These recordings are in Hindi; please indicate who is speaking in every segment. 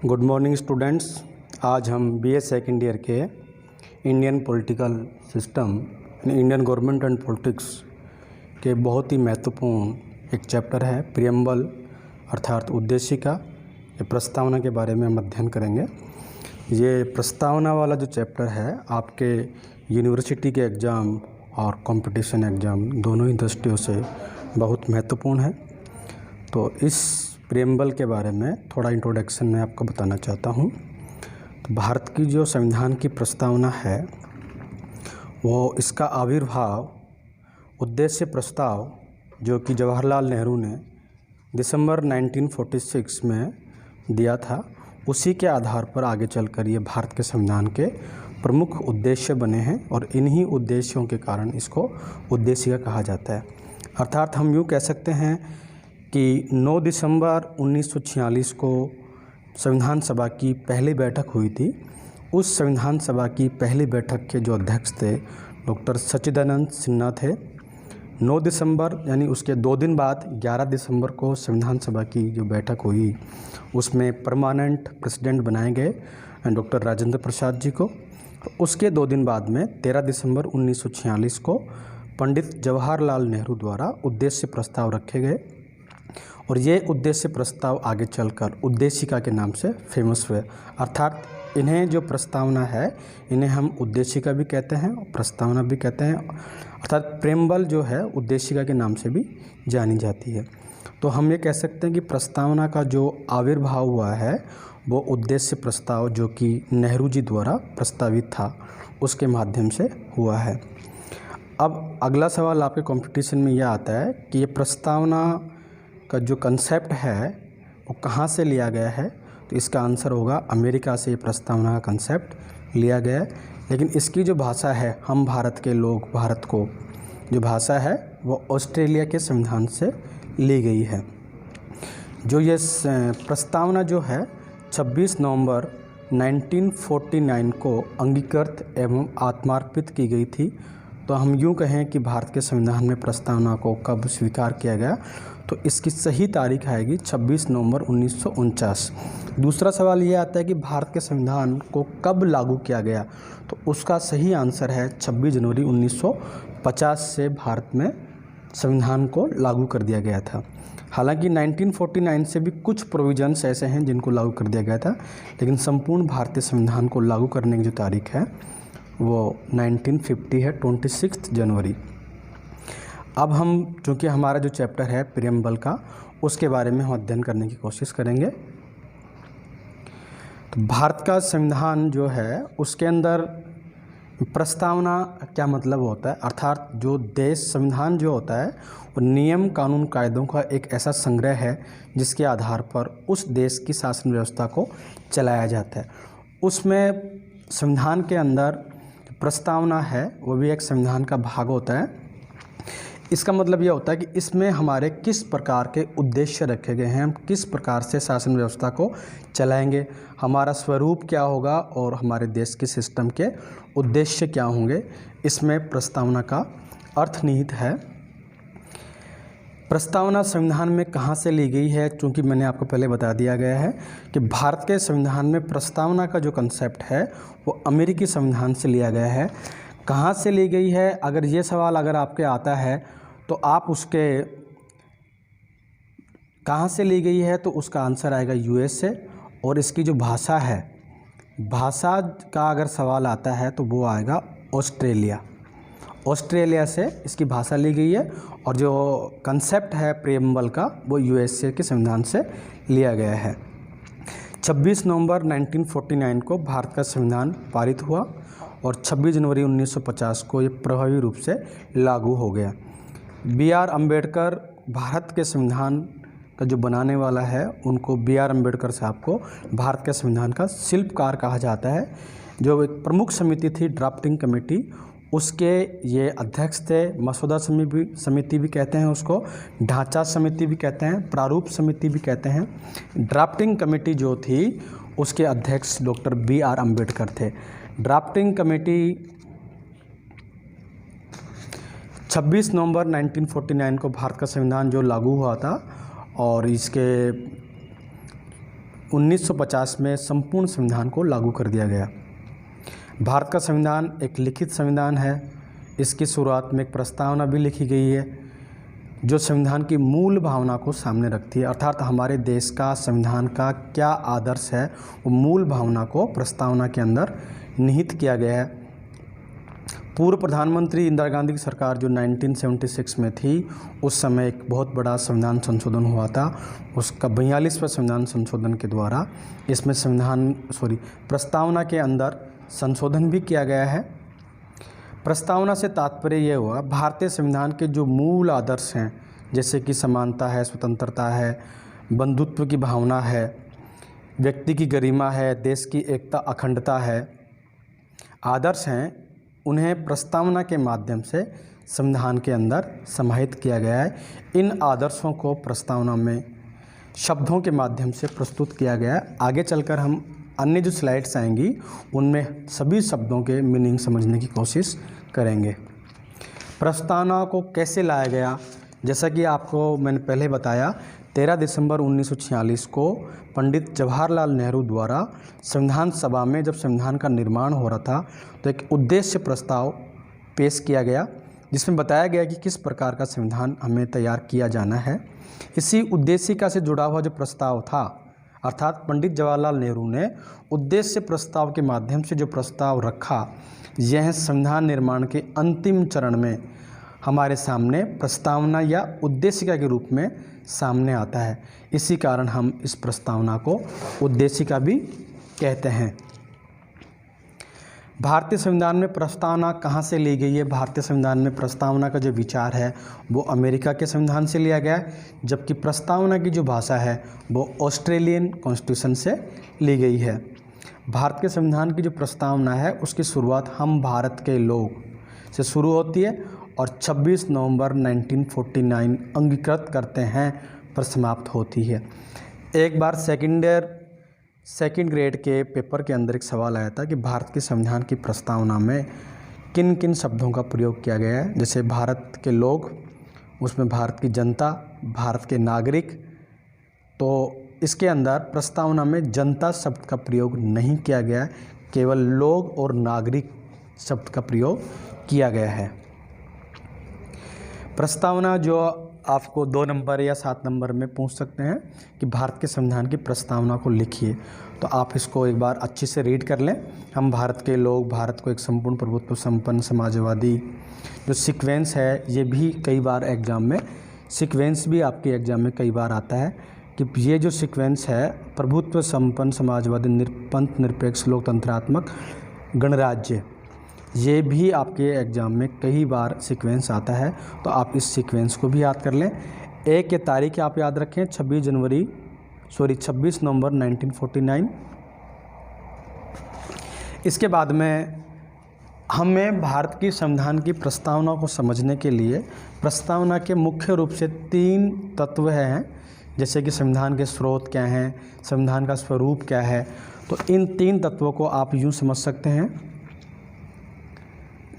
Speaker 1: Good morning students. आज हम बीए सेकेंड ईयर के Indian political system Indian government and politics के बहुत ही महत्वपूर्ण एक चैप्टर है प्रियम्बल अर्थात उद्देशिका ये प्रस्तावना के बारे में हम अध्ययन करेंगे। ये प्रस्तावना वाला जो चैप्टर है आपके यूनिवर्सिटी के एग्ज़ाम और कंपटीशन एग्ज़ाम दोनों ही दृष्टियों से बहुत महत्वपूर्ण है। तो इस प्रियम्बल के बारे में थोड़ा इंट्रोडक्शन मैं आपको बताना चाहता हूँ। तो भारत की जो संविधान की प्रस्तावना है वो इसका आविर्भाव उद्देश्य प्रस्ताव जो कि जवाहरलाल नेहरू ने दिसंबर 1946 में दिया था, उसी के आधार पर आगे चलकर ये भारत के संविधान के प्रमुख उद्देश्य बने हैं और इन्हीं उद्देश्यों के कारण इसको उद्देशिका कहा जाता है। अर्थात हम यूँ कह सकते हैं कि 9 दिसंबर 1946 को संविधान सभा की पहली बैठक हुई थी। उस संविधान सभा की पहली बैठक के जो अध्यक्ष थे डॉक्टर सच्चिदानंद सिन्हा थे। 9 दिसंबर यानी उसके 2 दिन बाद 11 दिसंबर को संविधान सभा की जो बैठक हुई उसमें परमानेंट प्रेसिडेंट बनाए गए डॉक्टर राजेंद्र प्रसाद जी को। उसके 2 दिन बाद में 13 दिसंबर 1946 को पंडित जवाहरलाल नेहरू द्वारा उद्देश्य प्रस्ताव रखे गए और ये उद्देश्य प्रस्ताव आगे चलकर उद्देशिका के नाम से फेमस हुए। अर्थात इन्हें जो प्रस्तावना है इन्हें हम उद्देशिका भी कहते हैं और प्रस्तावना भी कहते हैं। अर्थात प्रियम्बल जो है उद्देशिका के नाम से भी जानी जाती है। तो हम ये कह सकते हैं कि प्रस्तावना का जो आविर्भाव हुआ है वो उद्देश्य प्रस्ताव जो कि नेहरू जी द्वारा प्रस्तावित था उसके माध्यम से हुआ है। अब अगला सवाल आपके कंपटीशन में यह आता है कि ये प्रस्तावना का जो कंसेप्ट है वो कहाँ से लिया गया है। तो इसका आंसर होगा अमेरिका से ये प्रस्तावना का कंसेप्ट लिया गया है। लेकिन इसकी जो भाषा है हम भारत के लोग भारत को जो भाषा है वो ऑस्ट्रेलिया के संविधान से ली गई है। जो ये प्रस्तावना जो है 26 नवंबर 1949 को अंगीकृत एवं आत्मार्पित की गई थी। तो हम यूँ कहें कि भारत के संविधान में प्रस्तावना को कब स्वीकार किया गया तो इसकी सही तारीख आएगी 26 नवंबर 1949। दूसरा सवाल ये आता है कि भारत के संविधान को कब लागू किया गया तो उसका सही आंसर है 26 जनवरी 1950 से भारत में संविधान को लागू कर दिया गया था। हालांकि 1949 से भी कुछ प्रोविजंस ऐसे हैं जिनको लागू कर दिया गया था, लेकिन संपूर्ण भारतीय संविधान को लागू करने की जो तारीख है वो 1950 है, 26 जनवरी। अब हम चूँकि हमारा जो चैप्टर है प्रियम्बल का उसके बारे में हम अध्ययन करने की कोशिश करेंगे। तो भारत का संविधान जो है उसके अंदर प्रस्तावना क्या मतलब होता है, अर्थात जो देश संविधान जो होता है वो नियम कानून कायदों का एक ऐसा संग्रह है जिसके आधार पर उस देश की शासन व्यवस्था को चलाया जाता है। उसमें संविधान के अंदर प्रस्तावना है वो भी एक संविधान का भाग होता है। इसका मतलब यह होता है कि इसमें हमारे किस प्रकार के उद्देश्य रखे गए हैं, हम किस प्रकार से शासन व्यवस्था को चलाएंगे, हमारा स्वरूप क्या होगा और हमारे देश के सिस्टम के उद्देश्य क्या होंगे, इसमें प्रस्तावना का अर्थ निहित है। प्रस्तावना संविधान में कहाँ से ली गई है, चूँकि मैंने आपको पहले बता दिया गया है कि भारत के संविधान में प्रस्तावना का जो कंसेप्ट है वो अमेरिकी संविधान से लिया गया है। कहाँ से ली गई है, अगर ये सवाल अगर आपके आता है तो आप उसके कहाँ से ली गई है तो उसका आंसर आएगा यूएस से। और इसकी जो भाषा है, भाषा का अगर सवाल आता है तो वो आएगा ऑस्ट्रेलिया। ऑस्ट्रेलिया से इसकी भाषा ली गई है और जो कंसेप्ट है प्रियम्बल का वो यूएसए के संविधान से लिया गया है। 26 नवंबर 1949 को भारत का संविधान पारित हुआ और 26 जनवरी 1950 को ये प्रभावी रूप से लागू हो गया। B.R. अम्बेडकर भारत के संविधान का जो बनाने वाला है उनको B.R. अम्बेडकर साहब को भारत के संविधान का शिल्पकार कहा जाता है। जो एक प्रमुख समिति थी ड्राफ्टिंग कमेटी उसके ये अध्यक्ष थे। मसौदा समिति भी कहते हैं उसको, ढांचा समिति भी कहते हैं, प्रारूप समिति भी कहते हैं। ड्राफ्टिंग कमेटी जो थी उसके अध्यक्ष डॉक्टर B.R. अम्बेडकर थे। ड्राफ्टिंग कमेटी 26 नवंबर 1949 को भारत का संविधान जो लागू हुआ था और इसके 1950 में संपूर्ण संविधान को लागू कर दिया गया। भारत का संविधान एक लिखित संविधान है। इसकी शुरुआत में एक प्रस्तावना भी लिखी गई है जो संविधान की मूल भावना को सामने रखती है, अर्थात हमारे देश का संविधान का क्या आदर्श है वो मूल भावना को प्रस्तावना के अंदर निहित किया गया है। पूर्व प्रधानमंत्री इंदिरा गांधी की सरकार जो 1976 में थी, उस समय एक बहुत बड़ा संविधान संशोधन हुआ था। उसका 42वां संविधान संशोधन के द्वारा इसमें प्रस्तावना के अंदर संशोधन भी किया गया है। प्रस्तावना से तात्पर्य यह हुआ, भारतीय संविधान के जो मूल आदर्श हैं जैसे कि समानता है, स्वतंत्रता है, बंधुत्व की भावना है, व्यक्ति की गरिमा है, देश की एकता अखंडता है, आदर्श हैं, उन्हें प्रस्तावना के माध्यम से संविधान के अंदर समाहित किया गया है। इन आदर्शों को प्रस्तावना में शब्दों के माध्यम से प्रस्तुत किया गया है। आगे चलकर हम अन्य जो स्लाइड्स आएंगी उनमें सभी शब्दों के मीनिंग समझने की कोशिश करेंगे। प्रस्तावना को कैसे लाया गया, जैसा कि आपको मैंने पहले बताया, 13 दिसंबर 1946 को पंडित जवाहरलाल नेहरू द्वारा संविधान सभा में जब संविधान का निर्माण हो रहा था तो एक उद्देश्य प्रस्ताव पेश किया गया जिसमें बताया गया कि किस प्रकार का संविधान हमें तैयार किया जाना है। इसी उद्देशिका से जुड़ा हुआ जो प्रस्ताव था, अर्थात पंडित जवाहरलाल नेहरू ने उद्देश्य प्रस्ताव के माध्यम से जो प्रस्ताव रखा, यह संविधान निर्माण के अंतिम चरण में हमारे सामने प्रस्तावना या उद्देशिका के रूप में सामने आता है। इसी कारण हम इस प्रस्तावना को उद्देशिका भी कहते हैं। भारतीय संविधान में प्रस्तावना कहाँ से ली गई है? भारतीय संविधान में प्रस्तावना का जो विचार है वो अमेरिका के संविधान से लिया गया है, जबकि प्रस्तावना की जो भाषा है वो ऑस्ट्रेलियन कॉन्स्टिट्यूशन से ली गई है। भारत के संविधान की जो प्रस्तावना है उसकी शुरुआत हम भारत के लोग से शुरू होती है और 26 नवंबर 1949 अंगीकृत करते हैं पर समाप्त होती है। एक बार सेकंड ग्रेड के पेपर के अंदर एक सवाल आया था कि भारत के संविधान की प्रस्तावना में किन किन शब्दों का प्रयोग किया गया है। जैसे भारत के लोग, उसमें भारत की जनता, भारत के नागरिक, तो इसके अंदर प्रस्तावना में जनता शब्द का प्रयोग नहीं किया गया है, केवल लोग और नागरिक शब्द का प्रयोग किया गया है। प्रस्तावना जो आपको 2 नंबर या 7 नंबर में पूछ सकते हैं कि भारत के संविधान की प्रस्तावना को लिखिए, तो आप इसको एक बार अच्छे से रीड कर लें। हम भारत के लोग, भारत को एक संपूर्ण प्रभुत्व संपन्न समाजवादी, जो सीक्वेंस है ये भी कई बार एग्जाम में, सीक्वेंस भी आपके एग्जाम में कई बार आता है कि ये जो सीक्वेंस है प्रभुत्व संपन्न समाजवादी, निरपंथ निरपेक्ष लोकतंत्रात्मक गणराज्य, ये भी आपके एग्ज़ाम में कई बार सीक्वेंस आता है, तो आप इस सीक्वेंस को भी याद कर लें। एक ये तारीख आप याद रखें, 26 नवंबर 1949। इसके बाद में हमें भारत की संविधान की प्रस्तावना को समझने के लिए प्रस्तावना के मुख्य रूप से 3 तत्व हैं, जैसे कि संविधान के स्रोत क्या हैं, संविधान का स्वरूप क्या है। तो इन 3 तत्वों को आप यूँ समझ सकते हैं,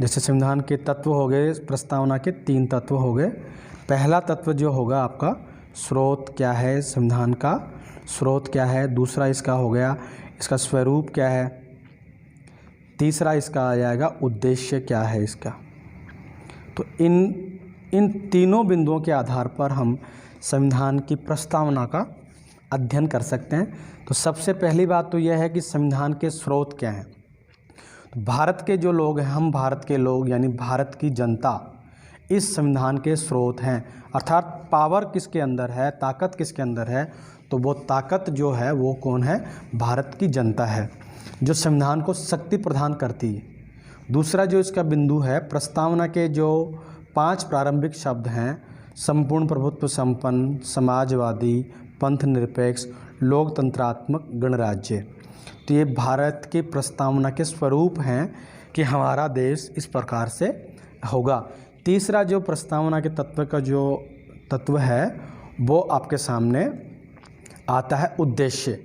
Speaker 1: जैसे संविधान के तत्व हो गए, प्रस्तावना के 3 तत्व हो गए। पहला तत्व जो होगा आपका स्रोत क्या है, संविधान का स्रोत क्या है। दूसरा इसका हो गया इसका स्वरूप क्या है। तीसरा इसका आ जाएगा उद्देश्य क्या है इसका। तो इन तीनों बिंदुओं के आधार पर हम संविधान की प्रस्तावना का अध्ययन कर सकते हैं। तो सबसे पहली बात तो यह है कि संविधान के स्रोत क्या हैं। भारत के जो लोग हैं, हम भारत के लोग यानी भारत की जनता इस संविधान के स्रोत हैं। अर्थात पावर किसके अंदर है, ताकत किसके अंदर है, तो वो ताकत जो है वो कौन है, भारत की जनता है, जो संविधान को शक्ति प्रदान करती है। दूसरा जो इसका बिंदु है, प्रस्तावना के जो 5 प्रारंभिक शब्द हैं, संपूर्ण प्रभुत्व संपन्न, समाजवादी, पंथ निरपेक्ष, लोकतंत्रात्मक गणराज्य, तो ये भारत की प्रस्तावना के स्वरूप हैं कि हमारा देश इस प्रकार से होगा। तीसरा जो प्रस्तावना के तत्व का जो तत्व है वो आपके सामने आता है उद्देश्य।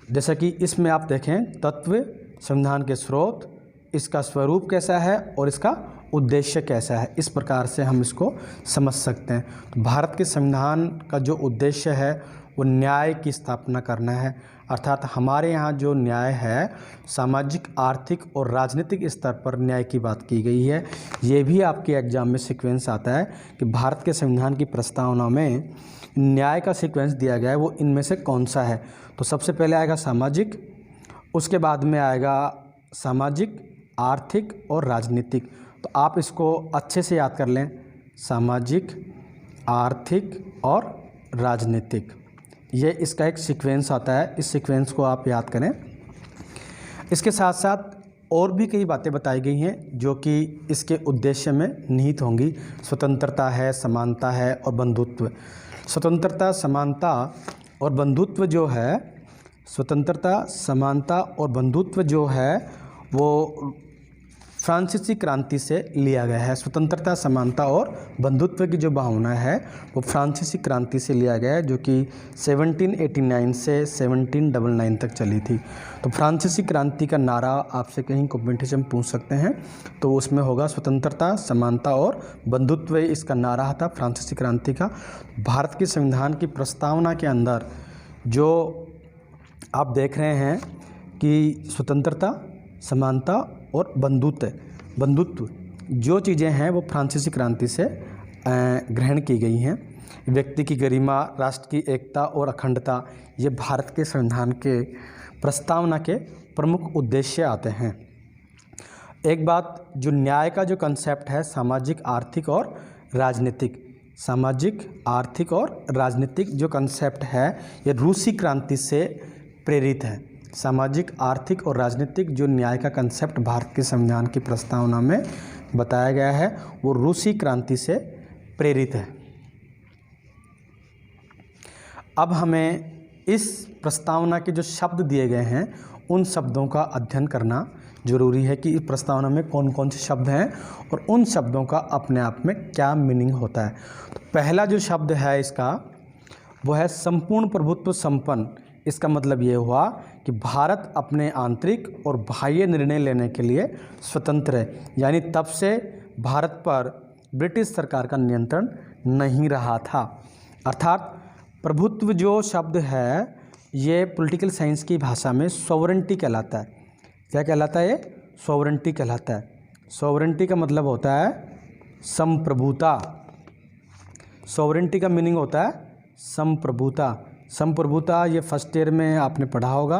Speaker 1: जैसा कि इसमें आप देखें, तत्व, संविधान के स्रोत, इसका स्वरूप कैसा है और इसका उद्देश्य कैसा है, इस प्रकार से हम इसको समझ सकते हैं। तो भारत के संविधान का जो उद्देश्य है वो न्याय की स्थापना करना है, अर्थात हमारे यहाँ जो न्याय है सामाजिक, आर्थिक और राजनीतिक स्तर पर न्याय की बात की गई है। ये भी आपके एग्जाम में सीक्वेंस आता है कि भारत के संविधान की प्रस्तावना में न्याय का सीक्वेंस दिया गया है, वो इनमें से कौन सा है। तो सबसे पहले आएगा सामाजिक, उसके बाद में आएगा सामाजिक, आर्थिक और राजनीतिक। तो आप इसको अच्छे से याद कर लें, सामाजिक, आर्थिक और राजनीतिक, ये इसका एक सीक्वेंस आता है। इस सीक्वेंस को आप याद करें। इसके साथ साथ और भी कई बातें बताई गई हैं जो कि इसके उद्देश्य में निहित होंगी। स्वतंत्रता है, समानता है और बंधुत्व। स्वतंत्रता, समानता और बंधुत्व जो है, स्वतंत्रता, समानता और बंधुत्व जो है वो फ्रांसीसी क्रांति से लिया गया है। स्वतंत्रता, समानता और बंधुत्व की जो भावना है वो फ्रांसीसी क्रांति से लिया गया है, जो कि 1789 से 1799 तक चली थी। तो फ्रांसीसी क्रांति का नारा आपसे कहीं कॉम्पिटिशन पूछ सकते हैं, तो उसमें होगा स्वतंत्रता, समानता और बंधुत्व। इसका नारा था फ्रांसीसी क्रांति का। भारत के संविधान की प्रस्तावना के अंदर जो आप देख रहे हैं कि स्वतंत्रता, समानता और बंधुत्व जो चीज़ें हैं वो फ्रांसीसी क्रांति से ग्रहण की गई हैं। व्यक्ति की गरिमा, राष्ट्र की एकता और अखंडता, ये भारत के संविधान के प्रस्तावना के प्रमुख उद्देश्य आते हैं। एक बात, जो न्याय का जो कंसेप्ट है सामाजिक, आर्थिक और राजनीतिक, सामाजिक, आर्थिक और राजनीतिक जो कंसेप्ट है ये रूसी क्रांति से प्रेरित है। सामाजिक, आर्थिक और राजनीतिक जो न्याय का कंसेप्ट भारत के संविधान की प्रस्तावना में बताया गया है वो रूसी क्रांति से प्रेरित है। अब हमें इस प्रस्तावना के जो शब्द दिए गए हैं उन शब्दों का अध्ययन करना जरूरी है कि इस प्रस्तावना में कौन कौन से शब्द हैं और उन शब्दों का अपने आप में क्या मीनिंग होता है। तो पहला जो शब्द है इसका वो है संपूर्ण प्रभुत्व संपन्न। इसका मतलब ये हुआ कि भारत अपने आंतरिक और बाह्य निर्णय लेने के लिए स्वतंत्र है, यानी तब से भारत पर ब्रिटिश सरकार का नियंत्रण नहीं रहा था। अर्थात प्रभुत्व जो शब्द है ये पॉलिटिकल साइंस की भाषा में सॉवरेंटी कहलाता है। क्या कहलाता है? ये सॉवरेंटी कहलाता है। सॉवरेंटी का मतलब होता है संप्रभुता। सॉवरेंटी का मीनिंग होता है संप्रभुता। संप्रभुता ये फर्स्ट ईयर में आपने पढ़ा होगा।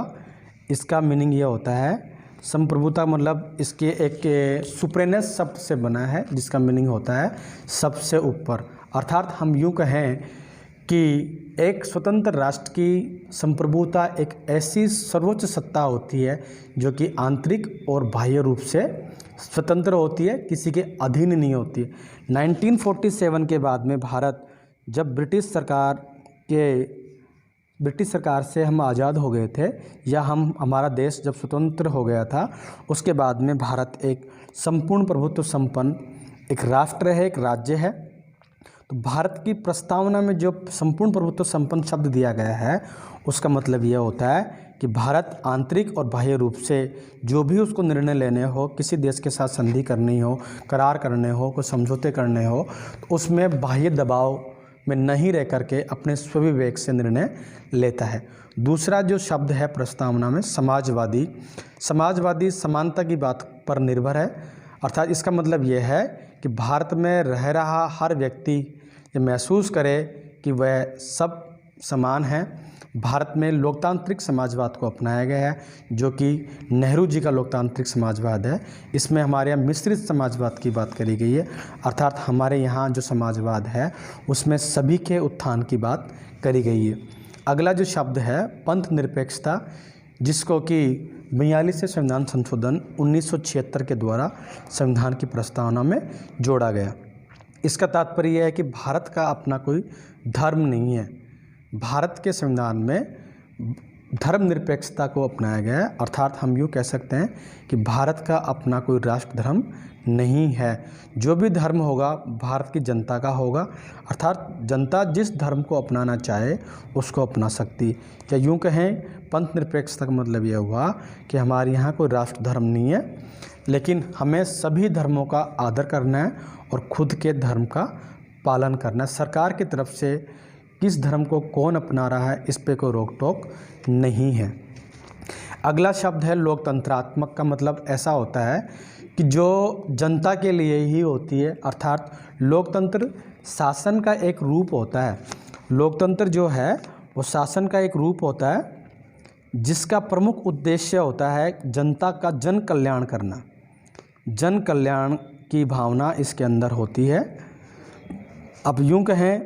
Speaker 1: इसका मीनिंग ये होता है, संप्रभुता मतलब इसके एक सुप्रेनेस शब्द से बना है जिसका मीनिंग होता है सबसे ऊपर। अर्थात हम यूँ कहें कि एक स्वतंत्र राष्ट्र की संप्रभुता एक ऐसी सर्वोच्च सत्ता होती है जो कि आंतरिक और बाह्य रूप से स्वतंत्र होती है, किसी के अधीन नहीं होती है। 1947 के बाद में भारत जब ब्रिटिश सरकार से हम आज़ाद हो गए थे या हमारा देश जब स्वतंत्र हो गया था, उसके बाद में भारत एक संपूर्ण प्रभुत्व संपन्न एक राष्ट्र है, एक राज्य है। तो भारत की प्रस्तावना में जो संपूर्ण प्रभुत्व संपन्न शब्द दिया गया है उसका मतलब यह होता है कि भारत आंतरिक और बाह्य रूप से जो भी उसको निर्णय लेने हो, किसी देश के साथ संधि करनी हो, करार करने हो, कोई समझौते करने हो, तो उसमें बाह्य दबाव में नहीं रह करके अपने स्वविवेक से निर्णय लेता है। दूसरा जो शब्द है प्रस्तावना में समाजवादी। समाजवादी समानता की बात पर निर्भर है। अर्थात इसका मतलब यह है कि भारत में रह रहा हर व्यक्ति ये महसूस करे कि वह सब समान है। भारत में लोकतांत्रिक समाजवाद को अपनाया गया है जो कि नेहरू जी का लोकतांत्रिक समाजवाद है। इसमें हमारे यहाँ मिश्रित समाजवाद की बात करी गई है। अर्थात हमारे यहाँ जो समाजवाद है उसमें सभी के उत्थान की बात करी गई है। अगला जो शब्द है पंथ निरपेक्षता, जिसको कि 42 संविधान संशोधन 1976 के द्वारा संविधान की प्रस्तावना में जोड़ा गया। इसका तात्पर्य यह है कि भारत का अपना कोई धर्म नहीं है। भारत के संविधान में धर्मनिरपेक्षता को अपनाया गया है। अर्थात हम यूँ कह सकते हैं कि भारत का अपना कोई राष्ट्र धर्म नहीं है। जो भी धर्म होगा भारत की जनता का होगा। अर्थात जनता जिस धर्म को अपनाना चाहे उसको अपना सकती है। या यूँ कहें पंथ निरपेक्षता का मतलब यह हुआ कि हमारे यहाँ कोई राष्ट्र धर्म नहीं है, लेकिन हमें सभी धर्मों का आदर करना है और खुद के धर्म का पालन करना है। सरकार की तरफ से किस धर्म को कौन अपना रहा है इस पे कोई रोक टोक नहीं है। अगला शब्द है लोकतंत्रात्मक। का मतलब ऐसा होता है कि जो जनता के लिए ही होती है, अर्थात लोकतंत्र शासन का एक रूप होता है। लोकतंत्र जो है वो शासन का एक रूप होता है जिसका प्रमुख उद्देश्य होता है जनता का जन कल्याण करना। जन कल्याण की भावना इसके अंदर होती है। अब यूँ कहें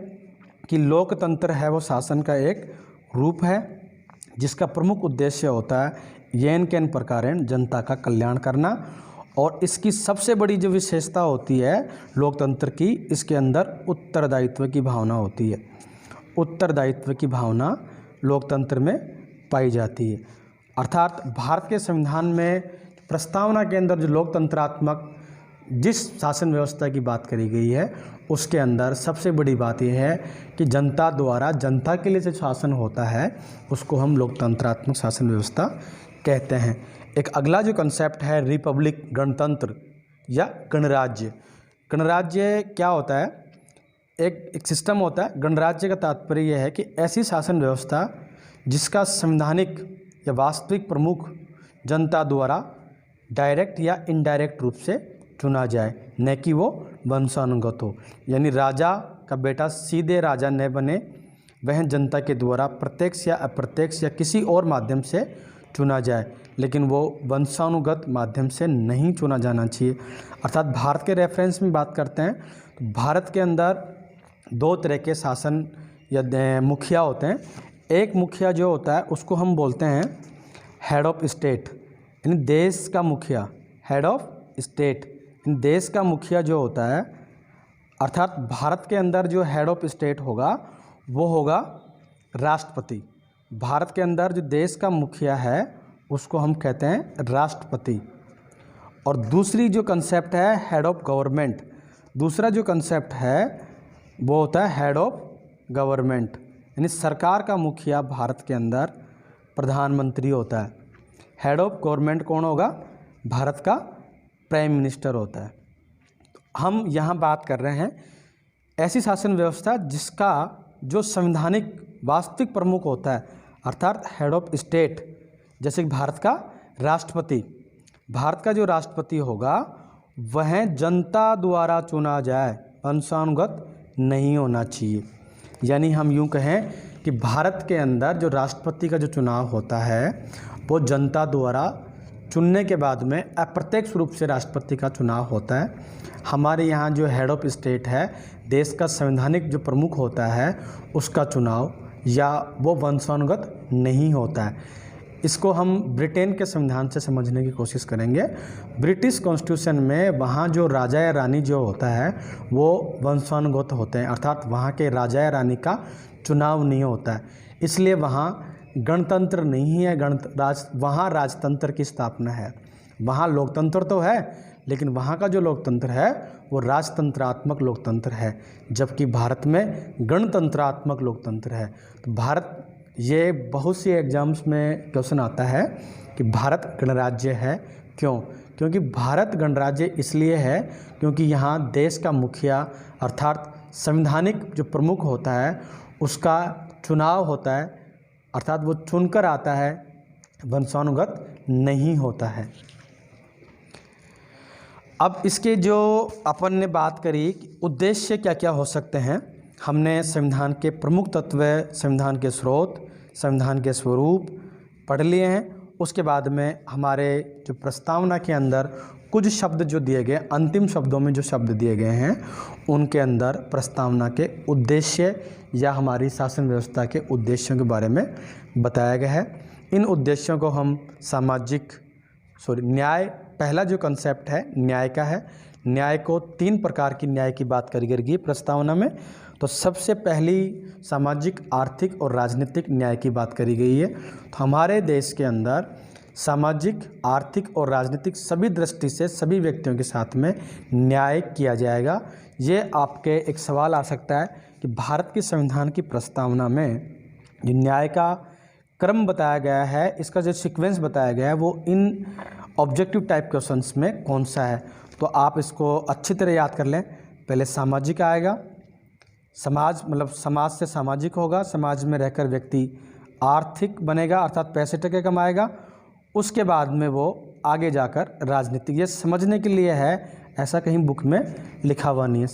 Speaker 1: कि लोकतंत्र है वो शासन का एक रूप है जिसका प्रमुख उद्देश्य होता है येन केन प्रकारेण जनता का कल्याण करना। और इसकी सबसे बड़ी जो विशेषता होती है लोकतंत्र की, इसके अंदर उत्तरदायित्व की भावना होती है। उत्तरदायित्व की भावना लोकतंत्र में पाई जाती है। अर्थात भारत के संविधान में प्रस्तावना के अंदर जो लोकतंत्रात्मक जिस शासन व्यवस्था की बात करी गई है उसके अंदर सबसे बड़ी बात यह है कि जनता द्वारा जनता के लिए जो शासन होता है उसको हम लोकतंत्रात्मक शासन व्यवस्था कहते हैं। एक अगला जो कंसेप्ट है रिपब्लिक, गणतंत्र या गणराज्य। गणराज्य क्या होता है? एक सिस्टम होता है। गणराज्य का तात्पर्य यह है कि ऐसी शासन व्यवस्था जिसका संवैधानिक या वास्तविक प्रमुख जनता द्वारा डायरेक्ट या इनडायरेक्ट रूप से चुना जाए, न कि वो वंशानुगत हो। यानी राजा का बेटा सीधे राजा न बने, वह जनता के द्वारा प्रत्यक्ष या अप्रत्यक्ष या किसी और माध्यम से चुना जाए, लेकिन वो वंशानुगत माध्यम से नहीं चुना जाना चाहिए। अर्थात भारत के रेफरेंस में बात करते हैं तो भारत के अंदर दो तरह के शासन या मुखिया होते हैं। एक मुखिया जो होता है उसको हम बोलते हैं हेड ऑफ स्टेट, यानी देश का मुखिया। हेड ऑफ स्टेट, देश का मुखिया जो होता है, अर्थात भारत के अंदर जो हेड ऑफ स्टेट होगा वो होगा राष्ट्रपति। भारत के अंदर जो देश का मुखिया है उसको हम कहते हैं राष्ट्रपति। और दूसरी जो कंसेप्ट है हेड ऑफ गवर्नमेंट, दूसरा जो कंसेप्ट है वो होता है हेड ऑफ गवर्नमेंट, यानी सरकार का मुखिया भारत के अंदर प्रधानमंत्री होता है। हेड ऑफ गवर्नमेंट कौन होगा? भारत का प्राइम मिनिस्टर होता है। हम यहाँ बात कर रहे हैं ऐसी शासन व्यवस्था जिसका जो संवैधानिक वास्तविक प्रमुख होता है, अर्थात हेड ऑफ स्टेट, जैसे कि भारत का राष्ट्रपति। भारत का जो राष्ट्रपति होगा वह जनता द्वारा चुना जाए, वंशानुगत नहीं होना चाहिए। यानी हम यूँ कहें कि भारत के अंदर जो राष्ट्रपति का जो चुनाव होता है वो जनता द्वारा चुनने के बाद में अप्रत्यक्ष रूप से राष्ट्रपति का चुनाव होता है। हमारे यहाँ जो हेड ऑफ स्टेट है, देश का संवैधानिक जो प्रमुख होता है, उसका चुनाव या वो वंशानुगत नहीं होता है। इसको हम ब्रिटेन के संविधान से समझने की कोशिश करेंगे। ब्रिटिश कॉन्स्टिट्यूशन में वहाँ जो राजा या रानी जो होता है वो वंशानुगत होते हैं, अर्थात वहाँ के राजा या रानी का चुनाव नहीं होता है, इसलिए वहाँ गणतंत्र नहीं है। वहाँ राजतंत्र की स्थापना है। वहाँ लोकतंत्र तो है लेकिन वहाँ का जो लोकतंत्र है वो राजतंत्रात्मक लोकतंत्र है, जबकि भारत में गणतंत्रात्मक लोकतंत्र है। तो भारत, ये बहुत सी एग्जाम्स में क्वेश्चन आता है कि भारत गणराज्य है क्यों? क्योंकि भारत गणराज्य इसलिए है क्योंकि यहाँ देश का मुखिया अर्थात संवैधानिक जो प्रमुख होता है उसका चुनाव होता है, अर्थात वो चुनकर आता है, वंशानुगत नहीं होता है। अब इसके जो अपन ने बात करी कि उद्देश्य क्या क्या हो सकते हैं, हमने संविधान के प्रमुख तत्व, संविधान के स्रोत, संविधान के स्वरूप पढ़ लिए हैं। उसके बाद में हमारे जो प्रस्तावना के अंदर कुछ शब्द जो दिए गए, अंतिम शब्दों में जो शब्द दिए गए हैं उनके अंदर प्रस्तावना के उद्देश्य या हमारी शासन व्यवस्था के उद्देश्यों के बारे में बताया गया है। इन उद्देश्यों को हम न्याय, पहला जो कंसेप्ट है न्याय का है। न्याय को 3 प्रकार की न्याय की बात करी गई प्रस्तावना में। तो सबसे पहली सामाजिक, आर्थिक और राजनीतिक न्याय की बात करी गई है। तो हमारे देश के अंदर सामाजिक, आर्थिक और राजनीतिक सभी दृष्टि से सभी व्यक्तियों के साथ में न्याय किया जाएगा। ये आपके एक सवाल आ सकता है कि भारत के संविधान की प्रस्तावना में जो न्याय का क्रम बताया गया है, इसका जो सीक्वेंस बताया गया है वो इन ऑब्जेक्टिव टाइप क्वेश्चंस में कौन सा है। तो आप इसको अच्छी तरह याद कर लें। पहले सामाजिक आएगा, समाज मतलब समाज से सामाजिक होगा, समाज में रहकर व्यक्ति आर्थिक बनेगा अर्थात पैसे टके कमाएगा, उसके बाद में वो आगे जाकर राजनीतिक, ये समझने के लिए है, ऐसा कहीं बुक में लिखा हुआ नहीं है।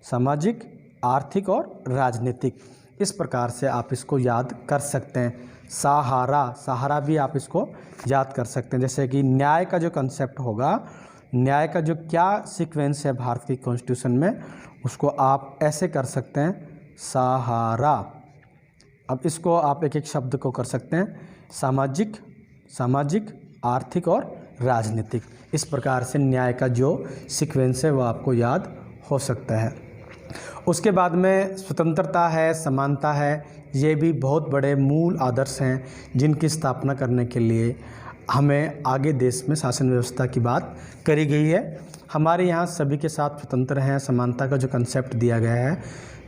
Speaker 1: सामाजिक आर्थिक और राजनीतिक, इस प्रकार से आप इसको याद कर सकते हैं। सहारा भी आप इसको याद कर सकते हैं। जैसे कि न्याय का जो कंसेप्ट होगा, न्याय का जो क्या सीक्वेंस है भारत की कॉन्स्टिट्यूशन में, उसको आप ऐसे कर सकते हैं, सहारा। अब इसको आप एक एक शब्द को कर सकते हैं, सामाजिक आर्थिक और राजनीतिक। इस प्रकार से न्याय का जो सीक्वेंस है वो आपको याद हो सकता है। उसके बाद में स्वतंत्रता है, समानता है, ये भी बहुत बड़े मूल आदर्श हैं जिनकी स्थापना करने के लिए हमें आगे देश में शासन व्यवस्था की बात करी गई है। हमारे यहाँ सभी के साथ स्वतंत्र हैं, समानता का जो कंसेप्ट दिया गया है,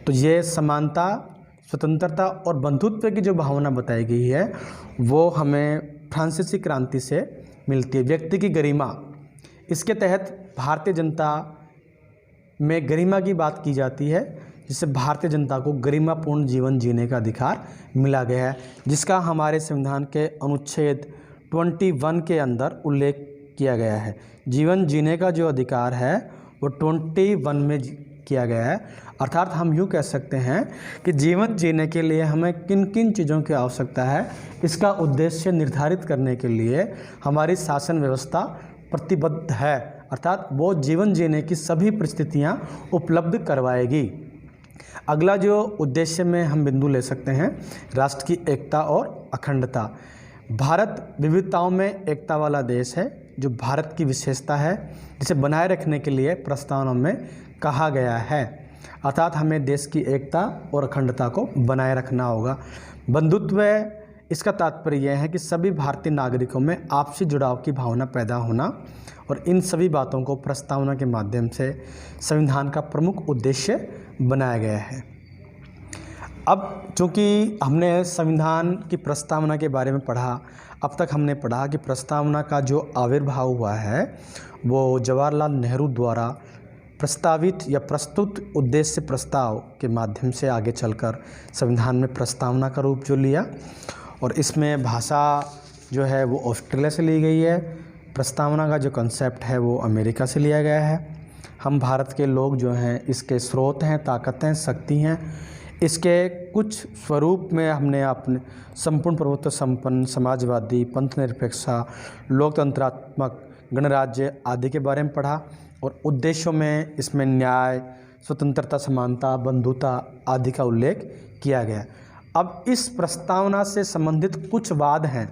Speaker 1: तो ये समानता, स्वतंत्रता और बंधुत्व की जो भावना बताई गई है वो हमें फ्रांसीसी क्रांति से मिलती है। व्यक्ति की गरिमा, इसके तहत भारतीय जनता में गरिमा की बात की जाती है, जिससे भारतीय जनता को गरिमापूर्ण जीवन जीने का अधिकार मिला गया है, जिसका हमारे संविधान के अनुच्छेद 21 के अंदर उल्लेख किया गया है। जीवन जीने का जो अधिकार है वो 21 में किया गया है। अर्थात हम यूँ कह सकते हैं कि जीवन जीने के लिए हमें किन किन चीज़ों की आवश्यकता है, इसका उद्देश्य निर्धारित करने के लिए हमारी शासन व्यवस्था प्रतिबद्ध है। अर्थात वो जीवन जीने की सभी परिस्थितियाँ उपलब्ध करवाएगी। अगला जो उद्देश्य में हम बिंदु ले सकते हैं, राष्ट्र की एकता और अखंडता। भारत विविधताओं में एकता वाला देश है, जो भारत की विशेषता है, जिसे बनाए रखने के लिए प्रस्तावना में कहा गया है। अर्थात हमें देश की एकता और अखंडता को बनाए रखना होगा। बंधुत्व, इसका तात्पर्य यह है कि सभी भारतीय नागरिकों में आपसी जुड़ाव की भावना पैदा होना, और इन सभी बातों को प्रस्तावना के माध्यम से संविधान का प्रमुख उद्देश्य बनाया गया है। अब चूँकि हमने संविधान की प्रस्तावना के बारे में पढ़ा, अब तक हमने पढ़ा कि प्रस्तावना का जो आविर्भाव हुआ है वो जवाहरलाल नेहरू द्वारा प्रस्तावित या प्रस्तुत उद्देश्य प्रस्ताव के माध्यम से आगे चलकर संविधान में प्रस्तावना का रूप जो लिया, और इसमें भाषा जो है वो ऑस्ट्रेलिया से ली गई है। प्रस्तावना का जो कंसेप्ट है वो अमेरिका से लिया गया है। हम भारत के लोग जो हैं इसके स्रोत हैं, ताकत हैं, शक्ति हैं। इसके कुछ स्वरूप में हमने अपने संपूर्ण प्रभुत्व संपन्न, समाजवादी, पंथ निरपेक्षा, लोकतंत्रात्मक, गणराज्य आदि के बारे में पढ़ा, और उद्देश्यों में इसमें न्याय, स्वतंत्रता, समानता, बंधुता आदि का उल्लेख किया गया। अब इस प्रस्तावना से संबंधित कुछ वाद हैं।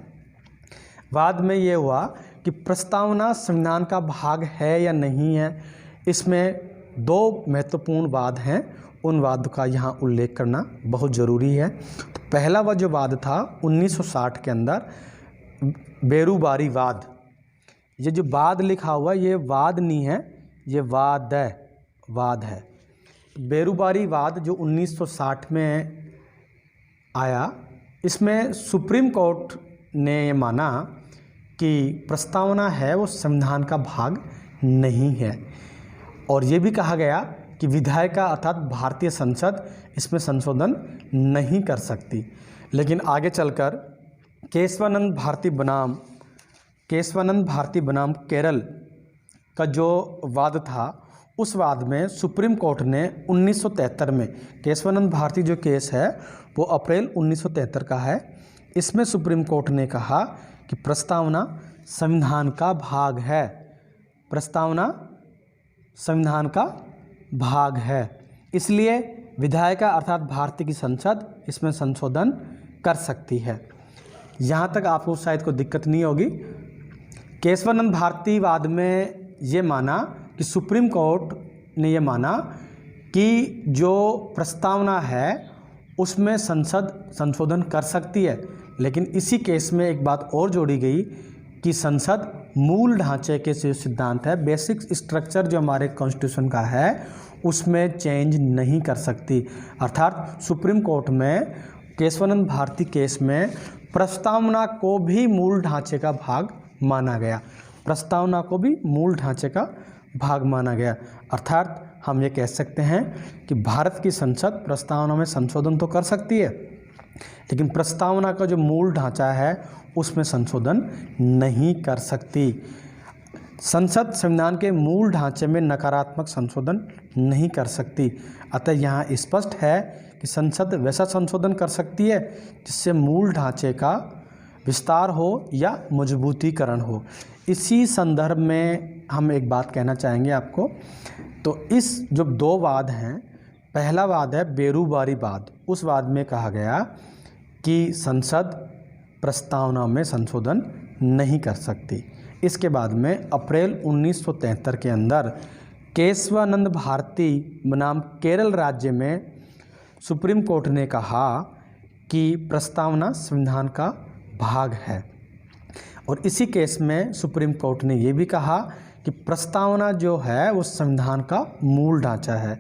Speaker 1: वाद में ये हुआ कि प्रस्तावना संविधान का भाग है या नहीं है। इसमें दो महत्वपूर्ण वाद हैं, उन वाद का यहाँ उल्लेख करना बहुत ज़रूरी है। तो पहला वह जो वाद था 1960 के अंदर, बेरुबारी वाद। ये जो वाद लिखा हुआ ये वाद नहीं है, ये वाद है। बेरुबारी वाद जो 1960 में आया, इसमें सुप्रीम कोर्ट ने ये माना कि प्रस्तावना है वो संविधान का भाग नहीं है, और ये भी कहा गया कि विधायिका अर्थात भारतीय संसद इसमें संशोधन नहीं कर सकती। लेकिन आगे चलकर केशवानंद भारती बनाम केरल का जो वाद था, उस वाद में सुप्रीम कोर्ट ने 1973 में, केशवानंद भारती जो केस है वो अप्रैल 1973 का है, इसमें सुप्रीम कोर्ट ने कहा कि प्रस्तावना संविधान का भाग है। प्रस्तावना संविधान का भाग है, इसलिए विधायिका अर्थात भारतीय की संसद इसमें संशोधन कर सकती है। यहाँ तक आपको शायद कोई दिक्कत नहीं होगी। केशवानंद भारती वाद में ये माना कि सुप्रीम कोर्ट ने ये माना कि जो प्रस्तावना है उसमें संसद संशोधन कर सकती है, लेकिन इसी केस में एक बात और जोड़ी गई कि संसद मूल ढांचे के जो सिद्धांत है, बेसिक स्ट्रक्चर जो हमारे कॉन्स्टिट्यूशन का है, उसमें चेंज नहीं कर सकती। अर्थात सुप्रीम कोर्ट में केशवानंद भारती केस में प्रस्तावना को भी मूल ढांचे का भाग माना गया। प्रस्तावना को भी मूल ढांचे का भाग माना गया। अर्थात हम ये कह सकते हैं कि भारत की संसद प्रस्तावना में संशोधन तो कर सकती है, लेकिन प्रस्तावना का जो मूल ढांचा है उसमें संशोधन नहीं कर सकती। संसद संविधान के मूल ढांचे में नकारात्मक संशोधन नहीं कर सकती। अतः यहाँ स्पष्ट है कि संसद वैसा संशोधन कर सकती है जिससे मूल ढांचे का विस्तार हो या मजबूतीकरण हो। इसी संदर्भ में हम एक बात कहना चाहेंगे आपको। तो इस जो दो वाद हैं, पहला वाद है बेरूबारी वाद। उस वाद में कहा गया कि संसद प्रस्तावना में संशोधन नहीं कर सकती। इसके बाद में अप्रैल 1973 के अंदर केशवानंद भारती बनाम केरल राज्य में सुप्रीम कोर्ट ने कहा कि प्रस्तावना संविधान का भाग है, और इसी केस में सुप्रीम कोर्ट ने ये भी कहा कि प्रस्तावना जो है वो संविधान का मूल ढांचा है।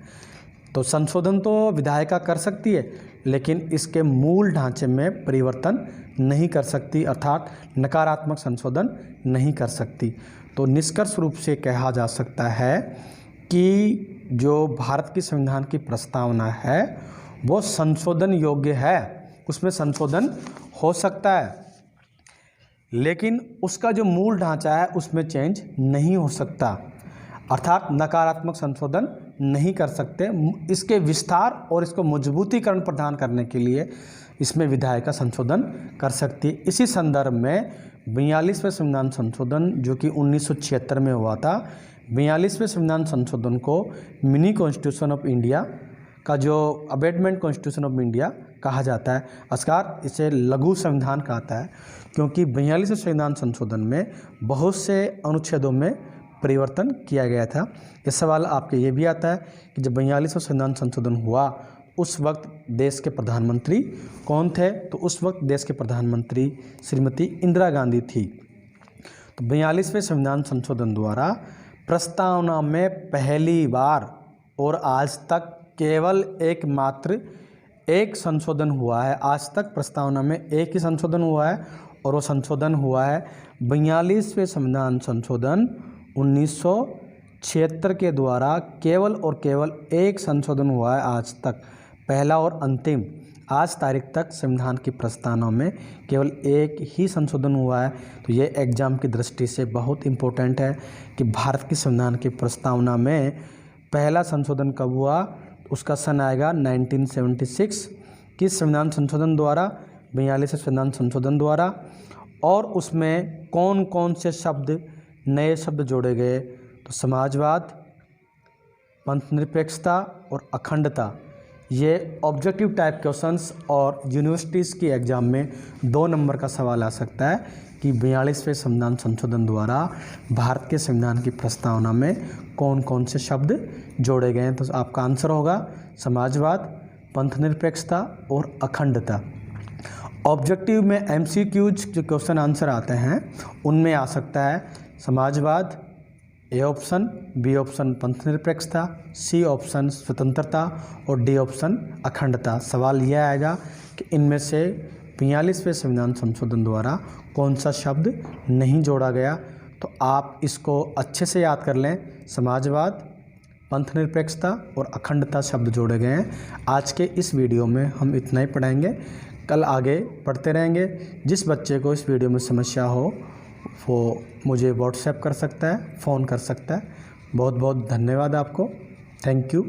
Speaker 1: तो संशोधन तो विधायिका कर सकती है, लेकिन इसके मूल ढांचे में परिवर्तन नहीं कर सकती, अर्थात नकारात्मक संशोधन नहीं कर सकती। तो निष्कर्ष रूप से कहा जा सकता है कि जो भारत की संविधान की प्रस्तावना है वो संशोधन योग्य है, उसमें संशोधन हो सकता है, लेकिन उसका जो मूल ढांचा है उसमें चेंज नहीं हो सकता, अर्थात नकारात्मक संशोधन नहीं कर सकते। इसके विस्तार और इसको मजबूतीकरण प्रदान करने के लिए इसमें विधायिका संशोधन कर सकती है। इसी संदर्भ में 42वें संविधान संशोधन जो कि 1976 में हुआ था, 42वें संविधान संशोधन को मिनी कॉन्स्टिट्यूशन ऑफ इंडिया का जो अमेंडमेंट कॉन्स्टिट्यूशन ऑफ इंडिया कहा जाता है। अस्कार इसे लघु संविधान कहता है, क्योंकि 42वें संविधान संशोधन में बहुत से अनुच्छेदों में परिवर्तन किया गया था। ये सवाल आपके ये भी आता है कि जब 42वां संविधान संशोधन हुआ उस वक्त देश के प्रधानमंत्री कौन थे? तो उस वक्त देश के प्रधानमंत्री श्रीमती इंदिरा गांधी थी। तो 42वें संविधान संशोधन द्वारा प्रस्तावना में पहली बार और आज तक केवल एकमात्र एक संशोधन हुआ है। आज तक प्रस्तावना में एक ही संशोधन हुआ है, और वो संशोधन हुआ है 42वें संविधान संशोधन 1976 के द्वारा। केवल और केवल एक संशोधन हुआ है आज तक, पहला और अंतिम। आज तारीख तक संविधान की प्रस्तावना में केवल एक ही संशोधन हुआ है। तो ये एग्जाम की दृष्टि से बहुत इम्पोर्टेंट है कि भारत की संविधान की प्रस्तावना में पहला संशोधन कब हुआ, उसका सन आएगा 1976। किस संविधान संशोधन द्वारा? 42वें संविधान संशोधन द्वारा। और उसमें कौन कौन से शब्द, नए शब्द जोड़े गए? तो समाजवाद, पंथनिरपेक्षता और अखंडता। ये ऑब्जेक्टिव टाइप क्वेश्चंस और यूनिवर्सिटीज़ की एग्ज़ाम में 2 नंबर का सवाल आ सकता है कि 42वें संविधान संशोधन द्वारा भारत के संविधान की प्रस्तावना में कौन कौन से शब्द जोड़े गए हैं। तो आपका आंसर होगा समाजवाद, पंथनिरपेक्षता और अखंडता। ऑब्जेक्टिव में MCQज जो क्वेश्चन आंसर आते हैं उनमें आ सकता है समाजवाद, ए ऑप्शन, बी ऑप्शन पंथनिरपेक्षता, सी ऑप्शन स्वतंत्रता और डी ऑप्शन अखंडता। सवाल यह आएगा कि इनमें से 42वें संविधान संशोधन द्वारा कौन सा शब्द नहीं जोड़ा गया। तो आप इसको अच्छे से याद कर लें। समाजवाद, पंथनिरपेक्षता और अखंडता शब्द जोड़े गए हैं। आज के इस वीडियो में हम इतना ही पढ़ाएंगे, कल आगे पढ़ते रहेंगे। जिस बच्चे को इस वीडियो में समस्या हो वो मुझे व्हाट्सएप कर सकता है, फ़ोन कर सकता है। बहुत बहुत धन्यवाद आपको। Thank you.